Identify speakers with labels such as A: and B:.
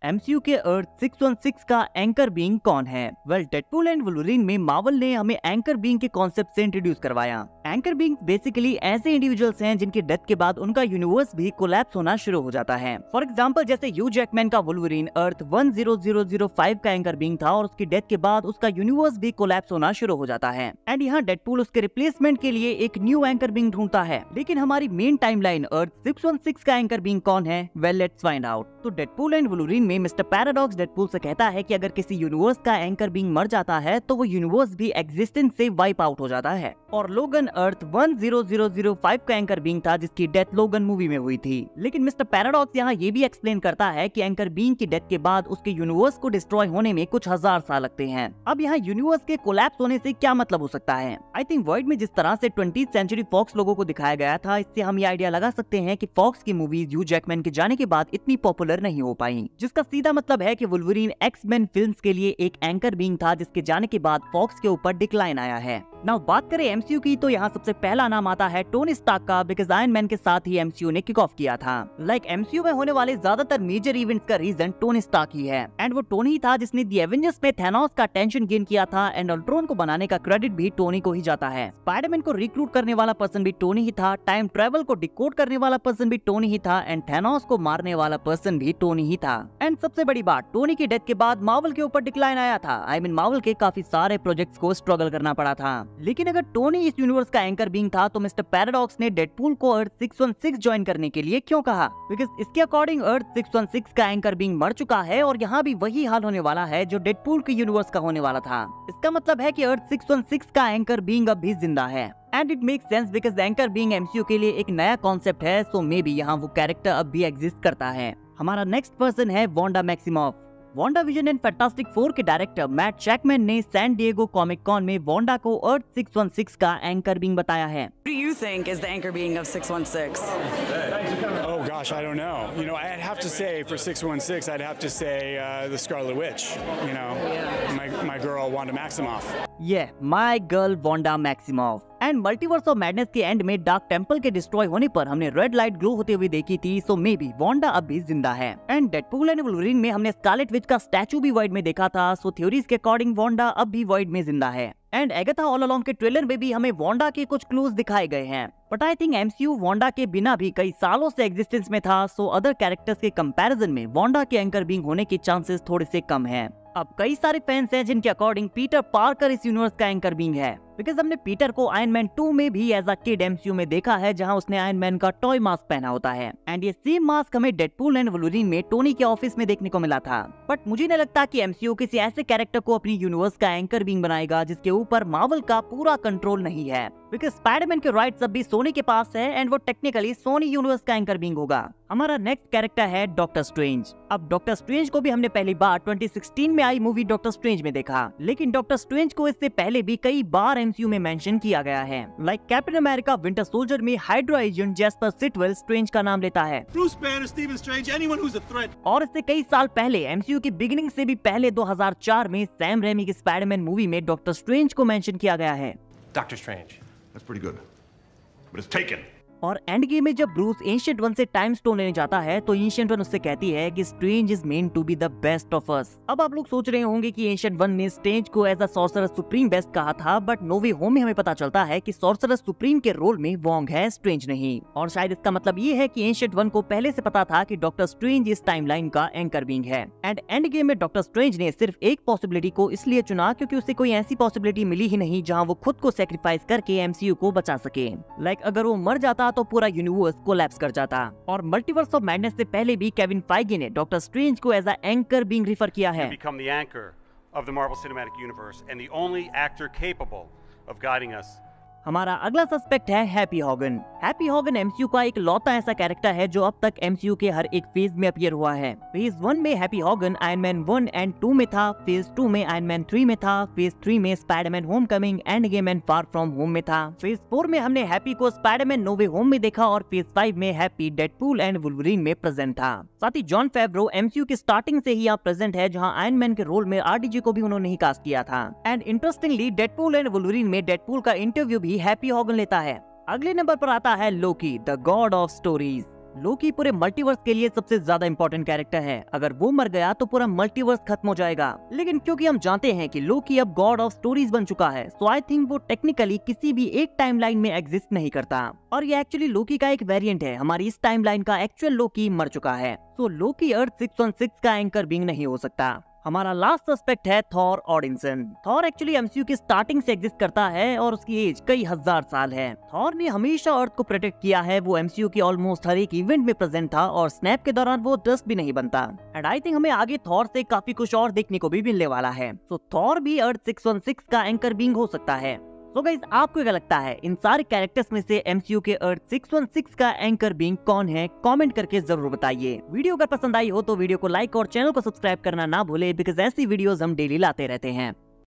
A: MCU के अर्थ 616 का anchor being कौन है? वेल, डेडपूल एंड वुल्वरीन में मार्वल ने हमें एंकर बीइंग के कॉन्सेप्ट से इंट्रोड्यूस करवाया। एंकर बीइंग बेसिकली ऐसे इंडिविजुअल्स हैं जिनकी डेथ के बाद उनका यूनिवर्स भी कोलैप्स होना शुरू हो जाता है। फॉर एग्जांपल, जैसे ह्यू जैकमैन का वुल्वरीन अर्थ 10005 का एंकर बीइंग था और उसकी डेथ के बाद उसका यूनिवर्स भी कोलैप्स होना शुरू हो जाता है। एंड यहाँ डेडपूल उसके रिप्लेसमेंट के लिए एक न्यू एंकर बीइंग ढूंढता है। लेकिन हमारी मेन टाइमलाइन अर्थ 616 का एंकर बीइंग कौन है? Well, let's find out. तो डेडपूल एंड वुल्वरीन में मिस्टर पैराडॉक्स डेडपूल से कहता है कि अगर किसी यूनिवर्स का एंकर बीइंग मर जाता है तो वो यूनिवर्स भी एग्जिस्टेंस से वाइप आउट हो जाता है। और लोगन अर्थ 10005 का एंकर बीइंग था जिसकी डेथ लोगन मूवी में हुई थी। लेकिन मिस्टर पैराडॉक्स यहाँ ये भी एक्सप्लेन करता है कि एंकर बीइंग की डेथ के बाद उसके यूनिवर्स को डिस्ट्रॉय होने में कुछ हजार साल लगते हैं। अब यहाँ यूनिवर्स के कोलैप्स होने से क्या मतलब हो सकता है? आई थिंक वर्ल्ड में जिस तरह से 20th सेंचुरी फॉक्स लोगों को दिखाया गया था, इससे हम ये आइडिया लगा सकते हैं कि फॉक्स की मूवीज ह्यू जैकमैन के जाने के बाद इतनी पॉपुलर नहीं हो पाई, जिसका सीधा मतलब है कि वुल्वरीन एक्स-मेन फिल्म्स के लिए एक एंकर बीइंग था जिसके जाने के बाद फॉक्स के ऊपर डिक्लाइन आया है। नाउ बात करें एमसीयू की, तो यहाँ सबसे पहला नाम आता है टोनी स्टार्क का, बिकॉज आयरन मैन के साथ ही एमसीयू ने किक ऑफ किया था। लाइक एमसीयू में होने वाले ज्यादातर मेजर इवेंट्स का रीजन टोनी स्टार्क ही है। एंड वो टोनी ही था जिसने दी एवेंजर्स में थैनोस का टेंशन गेन किया था। एंड अल्ट्रॉन को बनाने का क्रेडिट भी टोनी को ही जाता है। स्पाइडरमैन को रिक्रूट करने वाला पर्सन भी टोनी ही था। टाइम ट्रेवल को डिकोड करने वाला पर्सन भी टोनी ही था। एंड थैनोस को मारने वाला पर्सन भी टोनी ही था। एंड सबसे बड़ी बात, टोनी की डेथ के बाद मार्वल के ऊपर डिक्लाइन आया था। आई मीन मार्वल के काफी सारे प्रोजेक्ट्स को स्ट्रगल करना पड़ा था। लेकिन अगर टोनी इस यूनिवर्स का एंकर बीइंग था तो मिस्टर पैराडॉक्स ने डेडपूल को अर्थ 616 ज्वाइन करने के लिए क्यों कहा? बिकॉज इसके अकॉर्डिंग अर्थ 616 का एंकर बीइंग मर चुका है और यहाँ भी वही हाल होने वाला है जो डेडपूल के यूनिवर्स का होने वाला था। इसका मतलब है कि अर्थ 616 का एंकर बीइंग अब भी जिंदा है। And it makes sense because anchor being MCU के लिए एक नया कॉन्सेप्ट है, सो मे बी यहाँ वो कैरेक्टर अब भी एग्जिस्ट करता है। हमारा नेक्स्ट पर्सन है Wanda Maximoff. Wanda vision and fantastic 4 के डायरेक्टर मैट जैकमैन ने सैन डिएगो कॉमिक कॉन में वांडा को अर्थ 616 का एंकर बीइंग बताया है।
B: What do you think is the anchor being of 616?
C: Oh gosh, I don't know. You know, I'd have to say for 616, I'd have to say the Scarlet Witch. You know, my girl Wanda Maximoff.
A: Yeah, my girl Wanda Maximoff. And multiverse of madness के and में dark temple के destroy होने पर हमने red light glow होते हुए देखी थी, सो मे बी वांडा अब भी जिंदा है। एंड डेडपूल एंड वुल्वरीन में हमने स्कारलेट विच का स्टैचू भी वॉइड में देखा था, सो थ्योरीज के अकॉर्डिंग वांडा अब भी वॉइड में जिंदा है। एंड एगाथा ऑल अलोंग के ट्रेलर में भी हमें वांडा के कुछ क्लूज दिखाए गए हैं। But I think MCU Wanda के बिना भी कई सालों से एग्जिस्टेंस में था, सो अदर कैरेक्टर्स के कंपैरिजन में वांडा के एंकर बीइंग होने के चांसेस थोड़े से कम हैं। अब कई सारे फैंस हैं जिनके अकॉर्डिंग पीटर पार्कर इस यूनिवर्स का एंकर बीइंग है, बिकॉज हमने पीटर को आयरन मैन 2 में भी एज अ किड एमसीयू में देखा है, जहां उसने आयरन मैन का टॉय मास्क पहना होता है। एंड ये सेम मास्क हमें डेडपूल एंड वुल्वरीन में टोनी के ऑफिस में देखने को मिला था। बट मुझे नहीं लगता कि एमसीयू किसी ऐसे कैरेक्टर को अपनी यूनिवर्स का एंकर बीइंग बनाएगा जिसके ऊपर मार्वल का पूरा कंट्रोल नहीं है, बिकॉज स्पाइडरमैन के राइट्स अब भी सोनी के पास है एंड वो टेक्निकली सोनी यूनिवर्स का एंकर बीइंग होगा। हमारा नेक्स्ट कैरेक्टर है डॉक्टर स्ट्रेंज। अब डॉक्टर स्ट्रेंज को भी हमने पहली बार 2016 में आई मूवी डॉक्टर स्ट्रेंज में देखा, लेकिन डॉक्टर स्ट्रेंज को इससे पहले भी कई बार एमसीयू में मेंशन किया गया है। Like Captain America Winter Soldier में Hydra agent Jasper Sitwell Strange का नाम लेता है।
D: Bruce Banner, Stephen Strange, anyone who's a threat.
A: और इससे कई साल पहले एमसीयू की बिगिनिंग से भी पहले 2004 में सैम रेमी की स्पाइडरमैन मूवी में डॉक्टर स्ट्रेंज को मेंशन किया गया है।
E: Doctor Strange.
D: That's pretty good. But it's taken.
A: और एंड गेम में जब ब्रूस एंशिएंट वन से टाइम स्टोन लेने जाता है तो एंशिएंट वन उससे कहती है कि Strange is meant to be the best of us. अब आप लोग सोच रहे होंगे कि एंशिएंट वन ने स्ट्रेंज को as a sorcerer supreme best कहा था, बट नो वे होम में हमें पता चलता है कि सॉर्सरर सुप्रीम के रोल में वोंग है, स्ट्रेंज नहीं। और शायद इसका मतलब ये है कि एंशिएंट वन को पहले से पता था कि डॉक्टर स्ट्रेंज इस टाइमलाइन का एंकर बीइंग है। एंड एंड गेम में डॉक्टर स्ट्रेंज ने सिर्फ एक पॉसिबिलिटी को इसलिए चुना क्योंकि उसे कोई ऐसी पॉसिबिलिटी मिली ही नहीं जहाँ वो खुद को सेक्रीफाइस करके एमसीयू को बचा सके। लाइक अगर वो मर जाता तो पूरा यूनिवर्स कोलैप्स कर जाता। और मल्टीवर्स ऑफ मैडनेस से पहले भी केविन फाइगी ने डॉक्टर स्ट्रेंज को as a anchor being refer किया है।
F: Become the anchor of the Marvel Cinematic Universe and the only actor capable of guiding us
A: हमारा अगला सस्पेक्ट है Happy Hogan. Happy Hogan MCU का एक लौता ऐसा कैरेक्टर है जो अब तक एमसीयू के हर एक फेज में अपीयर हुआ है। फेज 1 में Happy Hogan Iron Man 1 and 2 में था, फेज 2 में आयरन मैन 3 में था, फेज 3 में Spiderman Homecoming, end game and far from home में था, फेज 4 में हमने हैप्पी को स्पाइडरमैन नो वे होम में देखा और फेज 5 में हैप्पी डेडपूल एंड वुल्वरीन में प्रेजेंट था। साथ ही जॉन फेवरो एमसीयू की स्टार्टिंग से ही यहाँ प्रेजेंट है, जहाँ आयरन मैन के रोल में आरडीजे को भी उन्होंने ही कास्ट किया था। And interestingly Deadpool and Wolverine में डेडपूल का इंटरव्यू भी हैप्पी हॉगन लेता है। अगले नंबर पर आता है लोकी, द गॉड ऑफ स्टोरीज। लोकी पूरे मल्टीवर्स के लिए सबसे ज्यादा इंपॉर्टेंट कैरेक्टर है, अगर वो मर गया तो पूरा मल्टीवर्स खत्म हो जाएगा। लेकिन क्योंकि हम जानते हैं कि लोकी अब गॉड ऑफ स्टोरीज बन चुका है, सो आई थिंक वो टेक्निकली किसी भी एक टाइमलाइन में एग्जिस्ट नहीं करता, और ये एक्चुअली लोकी का एक वेरिएंट है। हमारी इस टाइमलाइन का एक्चुअल लोकी मर चुका है, सो लोकी अर्थ 616 का एंकर बीइंग नहीं हो सकता। हमारा लास्ट सस्पेक्ट है थॉर ओडिनसन। थॉर एक्चुअली एमसीयू की स्टार्टिंग से एग्जिस्ट करता है और उसकी एज कई हजार साल है। थॉर ने हमेशा अर्थ को प्रोटेक्ट किया है, वो एमसीयू की ऑलमोस्ट हर एक इवेंट में प्रेजेंट था और स्नैप के दौरान वो डस्ट भी नहीं बनता। एंड आई थिंक हमें आगे थॉर से काफी कुछ और देखने को भी मिलने वाला है, सो थॉर भी अर्थ 616 का एंकर बीइंग हो सकता है। तो गाइस, आपको क्या लगता है इन सारे कैरेक्टर्स में से एमसीयू के अर्थ 616 का एंकर बीइंग कौन है? कमेंट करके जरूर बताइए। वीडियो अगर पसंद आई हो तो वीडियो को लाइक और चैनल को सब्सक्राइब करना ना भूले, बिकॉज ऐसी वीडियोस हम डेली लाते रहते हैं।